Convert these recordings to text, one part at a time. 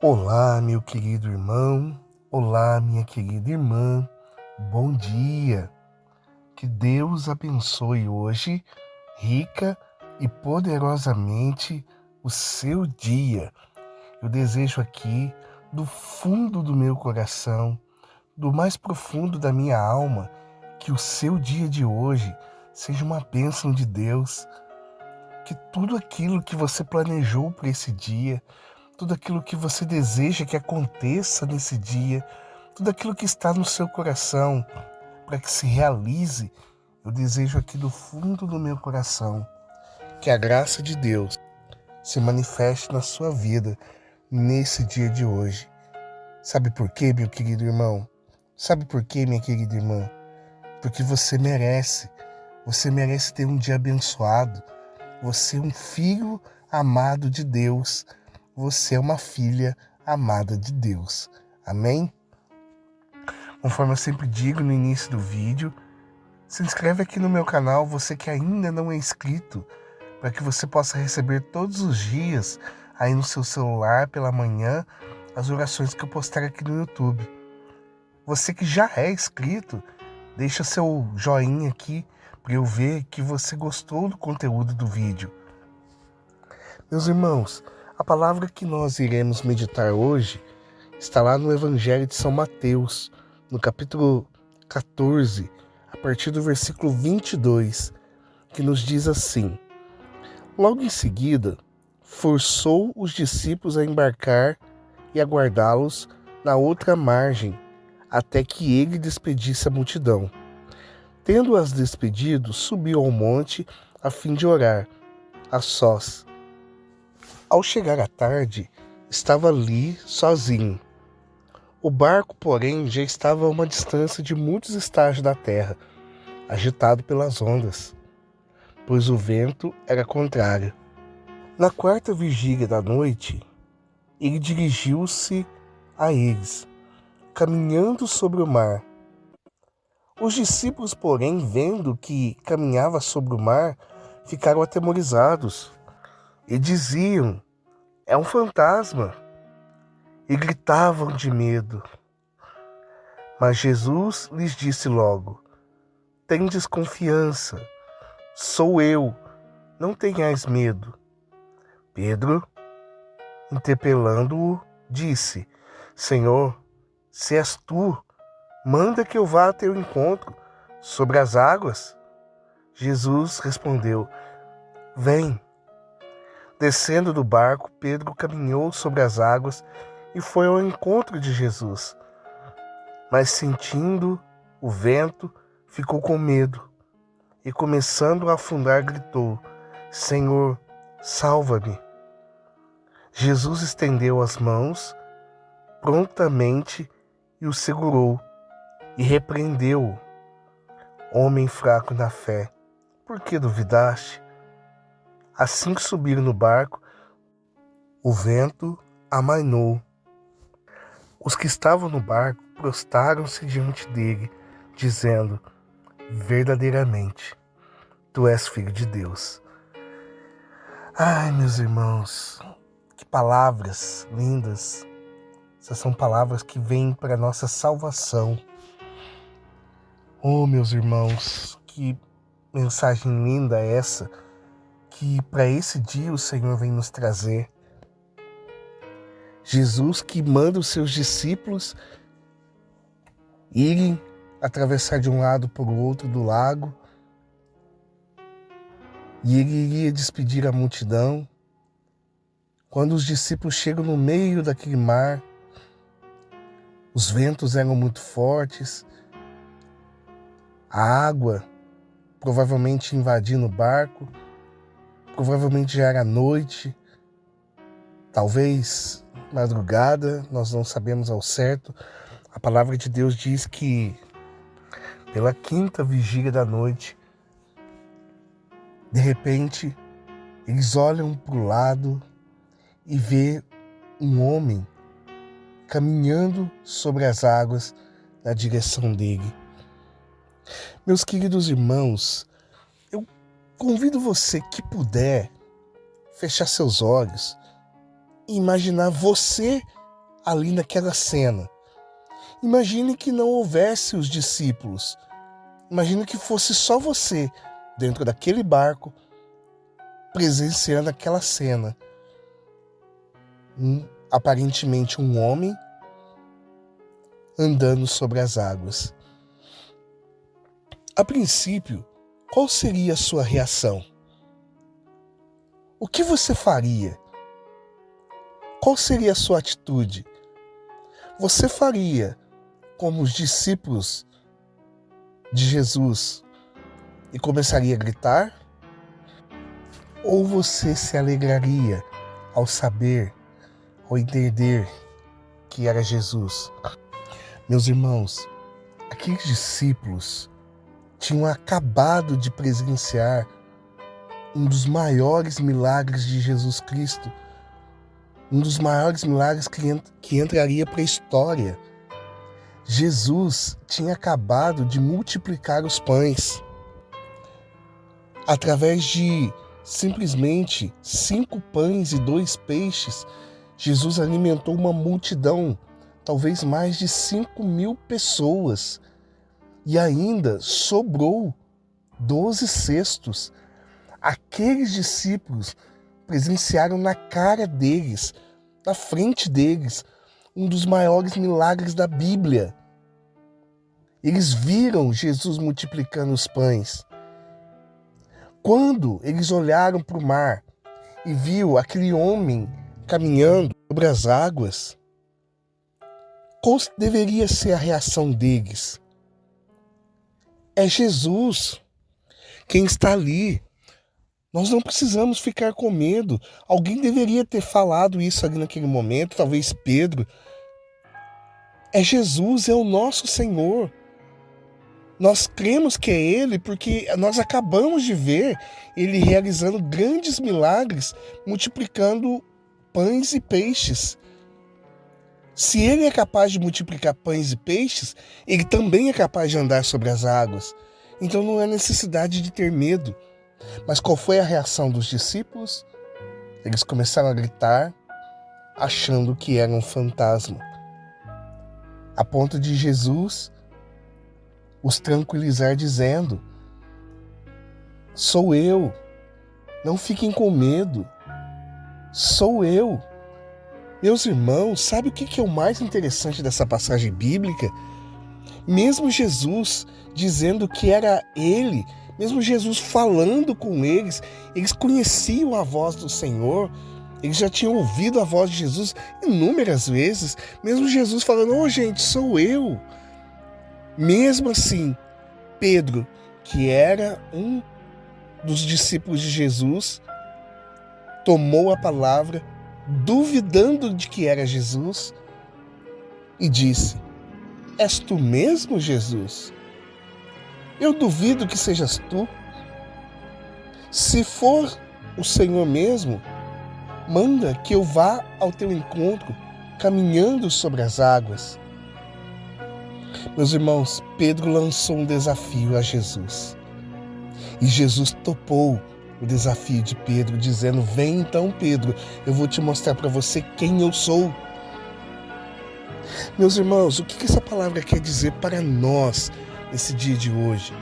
Olá, meu querido irmão. Olá, minha querida irmã. Bom dia. Que Deus abençoe hoje, rica e poderosamente, o seu dia. Eu desejo aqui, do fundo do meu coração, do mais profundo da minha alma, que o seu dia de hoje seja uma bênção de Deus. Que tudo aquilo que você planejou para esse dia, tudo aquilo que você deseja que aconteça nesse dia, tudo aquilo que está no seu coração para que se realize, eu desejo aqui do fundo do meu coração que a graça de Deus se manifeste na sua vida nesse dia de hoje. Sabe por quê, meu querido irmão? Sabe por quê, minha querida irmã? Porque você merece. Você merece ter um dia abençoado. Você é um filho amado de Deus. Você é uma filha amada de Deus. Amém? Conforme eu sempre digo no início do vídeo, se inscreve aqui no meu canal, você que ainda não é inscrito, para que você possa receber todos os dias, aí no seu celular, pela manhã, as orações que eu postar aqui no YouTube. Você que já é inscrito, deixa seu joinha aqui, para eu ver que você gostou do conteúdo do vídeo. Meus irmãos, a palavra que nós iremos meditar hoje está lá no Evangelho de São Mateus, no capítulo 14, a partir do versículo 22, que nos diz assim: Logo em seguida, forçou os discípulos a embarcar e aguardá-los na outra margem, até que ele despedisse a multidão. Tendo-as despedido, subiu ao monte a fim de orar, a sós. Ao chegar à tarde, estava ali sozinho. O barco, porém, já estava a uma distância de muitos estágios da terra, agitado pelas ondas, pois o vento era contrário. Na quarta vigília da noite, ele dirigiu-se a eles, caminhando sobre o mar. Os discípulos, porém, vendo que caminhava sobre o mar, ficaram atemorizados e diziam: é um fantasma, e gritavam de medo. Mas Jesus lhes disse logo: tendes confiança, sou eu, não tenhais medo. Pedro, interpelando-o, disse: Senhor, se és tu, manda que eu vá a teu encontro sobre as águas. Jesus respondeu: vem. Descendo do barco, Pedro caminhou sobre as águas e foi ao encontro de Jesus. Mas sentindo o vento, ficou com medo e, começando a afundar, gritou: Senhor, salva-me. Jesus estendeu as mãos prontamente e o segurou e repreendeu-o. Homem fraco na fé, por que duvidaste? Assim que subiram no barco, o vento amainou. Os que estavam no barco prostaram-se diante dele, dizendo: verdadeiramente, tu és filho de Deus. Ai, meus irmãos, que palavras lindas. Essas são palavras que vêm para a nossa salvação. Oh, meus irmãos, que mensagem linda é essa, que para esse dia o Senhor vem nos trazer. Jesus que manda os seus discípulos irem atravessar de um lado para o outro do lago, e ele iria despedir a multidão. Quando os discípulos chegam no meio daquele mar, os ventos eram muito fortes, a água provavelmente invadindo o barco, provavelmente já era noite, talvez madrugada, nós não sabemos ao certo. A palavra de Deus diz que pela quinta vigília da noite, de repente, eles olham para o lado e vê um homem caminhando sobre as águas na direção dele. Meus queridos irmãos, eu convido você que puder fechar seus olhos e imaginar você ali naquela cena. Imagine que não houvesse os discípulos. Imagine que fosse só você dentro daquele barco, presenciando aquela cena. Aparentemente um homem andando sobre as águas. A princípio, qual seria a sua reação? O que você faria? Qual seria a sua atitude? Você faria como os discípulos de Jesus e começaria a gritar? Ou você se alegraria ao saber, ao entender que era Jesus? Meus irmãos, aqueles discípulos tinham acabado de presenciar um dos maiores milagres de Jesus Cristo, um dos maiores milagres que entraria para a história. Jesus tinha acabado de multiplicar os pães. Através de simplesmente 5 pães e 2 peixes, Jesus alimentou uma multidão, talvez mais de 5.000 pessoas. E ainda sobrou 12 cestos. Aqueles discípulos presenciaram na cara deles, na frente deles, um dos maiores milagres da Bíblia. Eles viram Jesus multiplicando os pães. Quando eles olharam para o mar e viu aquele homem caminhando sobre as águas, qual deveria ser a reação deles? É Jesus quem está ali. Nós não precisamos ficar com medo. Alguém deveria ter falado isso ali naquele momento, talvez Pedro. É Jesus, é o nosso Senhor. Nós cremos que é Ele porque nós acabamos de ver Ele realizando grandes milagres, multiplicando pães e peixes. Se Ele é capaz de multiplicar pães e peixes, Ele também é capaz de andar sobre as águas. Então não há necessidade de ter medo. Mas qual foi a reação dos discípulos? Eles começaram a gritar, achando que era um fantasma. A ponto de Jesus os tranquilizar dizendo: sou eu, não fiquem com medo, sou eu. Meus irmãos, sabe o que é o mais interessante dessa passagem bíblica? Mesmo Jesus dizendo que era Ele, mesmo Jesus falando com eles conheciam a voz do Senhor, eles já tinham ouvido a voz de Jesus inúmeras vezes, mesmo Jesus falando: ô gente, sou eu. Mesmo assim, Pedro, que era um dos discípulos de Jesus, tomou a palavra, duvidando de que era Jesus, e disse: és tu mesmo, Jesus? Eu duvido que sejas tu. Se for o Senhor mesmo, manda que eu vá ao teu encontro, caminhando sobre as águas. Meus irmãos, Pedro lançou um desafio a Jesus. E Jesus topou o desafio de Pedro, dizendo: vem então, Pedro, eu vou te mostrar para você quem eu sou. Meus irmãos, o que essa palavra quer dizer para nós nesse dia de hoje?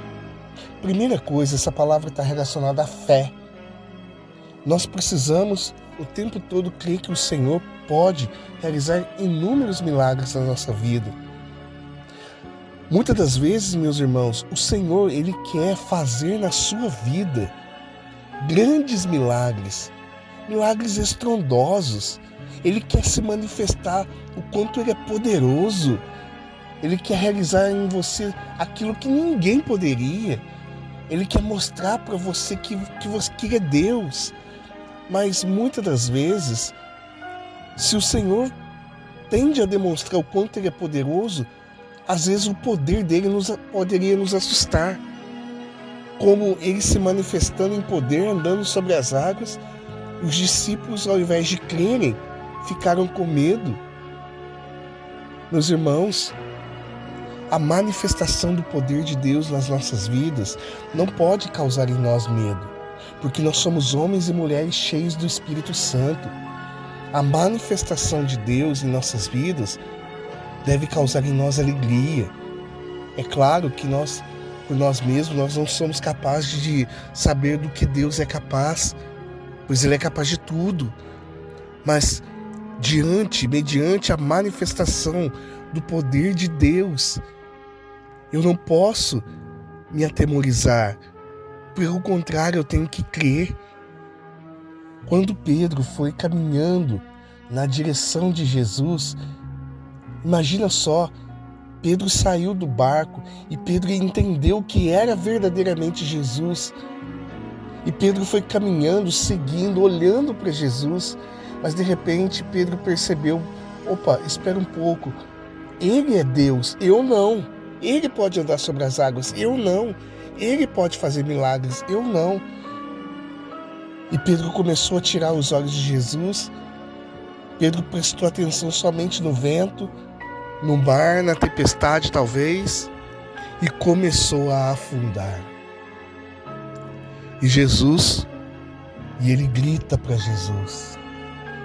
Primeira coisa, essa palavra está relacionada à fé. Nós precisamos o tempo todo crer que o Senhor pode realizar inúmeros milagres na nossa vida. Muitas das vezes, meus irmãos, o Senhor, Ele quer fazer na sua vida grandes milagres, milagres estrondosos. Ele quer se manifestar o quanto Ele é poderoso. Ele quer realizar em você aquilo que ninguém poderia. Ele quer mostrar para você que Ele é Deus. Mas muitas das vezes, se o Senhor tende a demonstrar o quanto Ele é poderoso, às vezes o poder dele poderia nos assustar. Como Ele se manifestando em poder, andando sobre as águas, os discípulos, ao invés de crerem, ficaram com medo. Meus irmãos, a manifestação do poder de Deus nas nossas vidas não pode causar em nós medo, porque nós somos homens e mulheres cheios do Espírito Santo. A manifestação de Deus em nossas vidas deve causar em nós alegria. É claro que nós, por nós mesmos, nós não somos capazes de saber do que Deus é capaz, pois Ele é capaz de tudo. Mas mediante a manifestação do poder de Deus, eu não posso me atemorizar. Pelo contrário, eu tenho que crer. Quando Pedro foi caminhando na direção de Jesus, imagina só, Pedro saiu do barco e Pedro entendeu que era verdadeiramente Jesus. E Pedro foi caminhando, seguindo, olhando para Jesus, mas de repente Pedro percebeu, opa, espera um pouco, Ele é Deus, eu não. Ele pode andar sobre as águas, eu não. Ele pode fazer milagres, eu não. E Pedro começou a tirar os olhos de Jesus. Pedro prestou atenção somente no vento, no mar, na tempestade talvez, e começou a afundar. E ele grita para Jesus: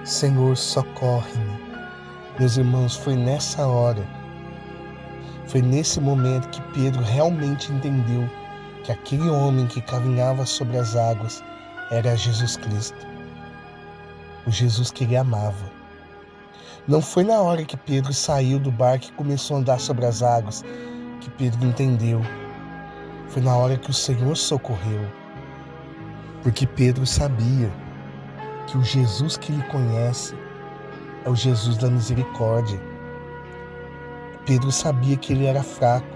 Senhor, socorre-me. Meus irmãos, foi nessa hora, foi nesse momento que Pedro realmente entendeu que aquele homem que caminhava sobre as águas era Jesus Cristo, o Jesus que ele amava. Não foi na hora que Pedro saiu do barco e começou a andar sobre as águas que Pedro entendeu. Foi na hora que o Senhor socorreu. Porque Pedro sabia que o Jesus que ele conhece é o Jesus da misericórdia. Pedro sabia que ele era fraco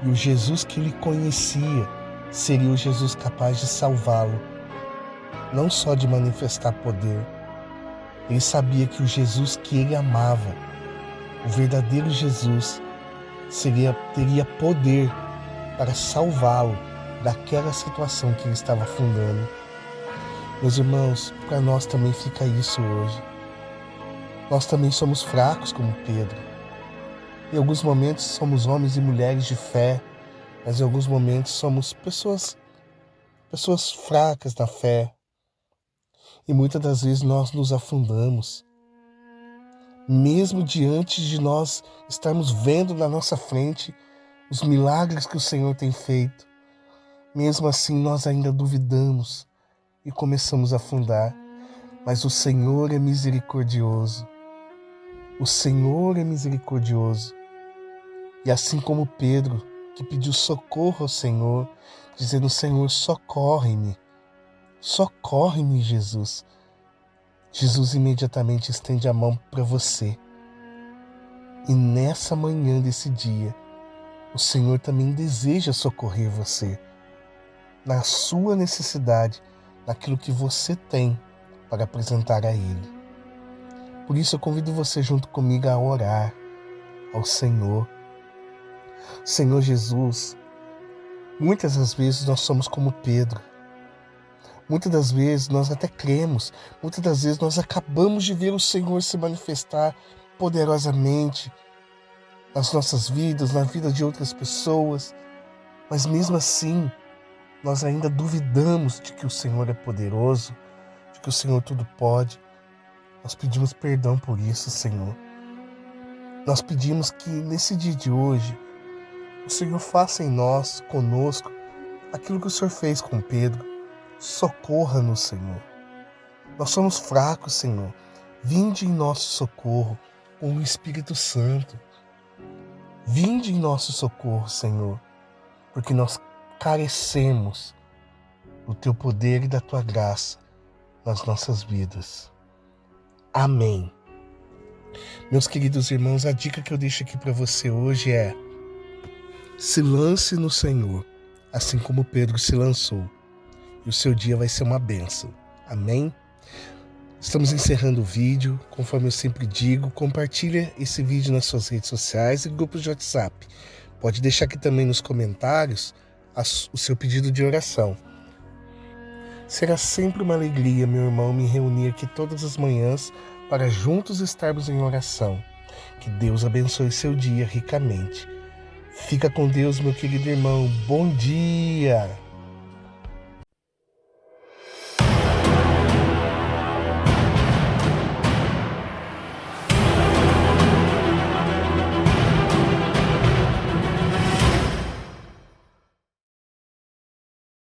e o Jesus que ele conhecia seria o Jesus capaz de salvá-lo, não só de manifestar poder. Ele sabia que o Jesus que ele amava, o verdadeiro Jesus, teria poder para salvá-lo daquela situação que ele estava afundando. Meus irmãos, para nós também fica isso hoje. Nós também somos fracos como Pedro. Em alguns momentos somos homens e mulheres de fé, mas em alguns momentos somos pessoas fracas na fé. E muitas das vezes nós nos afundamos. Mesmo diante de nós estarmos vendo na nossa frente os milagres que o Senhor tem feito, mesmo assim nós ainda duvidamos e começamos a afundar. Mas o Senhor é misericordioso. O Senhor é misericordioso. E assim como Pedro, que pediu socorro ao Senhor, dizendo: Senhor, socorre-me. Socorre-me, Jesus. Jesus imediatamente estende a mão para você. E nessa manhã desse dia, o Senhor também deseja socorrer você na sua necessidade, naquilo que você tem para apresentar a Ele. Por isso eu convido você junto comigo a orar ao Senhor. Senhor Jesus, muitas das vezes nós somos como Pedro. Muitas das vezes nós até cremos, muitas das vezes nós acabamos de ver o Senhor se manifestar poderosamente nas nossas vidas, na vida de outras pessoas, mas mesmo assim nós ainda duvidamos de que o Senhor é poderoso, de que o Senhor tudo pode. Nós pedimos perdão por isso, Senhor. Nós pedimos que nesse dia de hoje o Senhor faça em nós, conosco, aquilo que o Senhor fez com Pedro. Socorra-nos, Senhor. Nós somos fracos, Senhor. Vinde em nosso socorro com o Espírito Santo. Vinde em nosso socorro, Senhor, porque nós carecemos do Teu poder e da Tua graça nas nossas vidas. Amém. Meus queridos irmãos, a dica que eu deixo aqui para você hoje é: se lance no Senhor, assim como Pedro se lançou. E o seu dia vai ser uma bênção. Amém? Estamos encerrando o vídeo. Conforme eu sempre digo, compartilha esse vídeo nas suas redes sociais e grupos de WhatsApp. Pode deixar aqui também nos comentários o seu pedido de oração. Será sempre uma alegria, meu irmão, me reunir aqui todas as manhãs para juntos estarmos em oração. Que Deus abençoe seu dia ricamente. Fica com Deus, meu querido irmão. Bom dia!